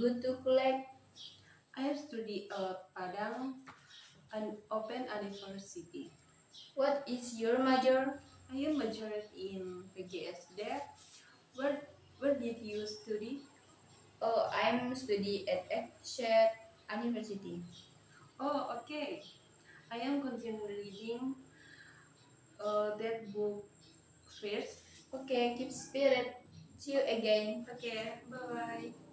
good to collect? I study at Padang an Open University. What is your major? I am majored in PGSD. Where did you study? Oh, I'm study at Exshed University. Oh, okay. I am considering reading that book first. Okay, keep spirit. See you again. Okay, bye bye.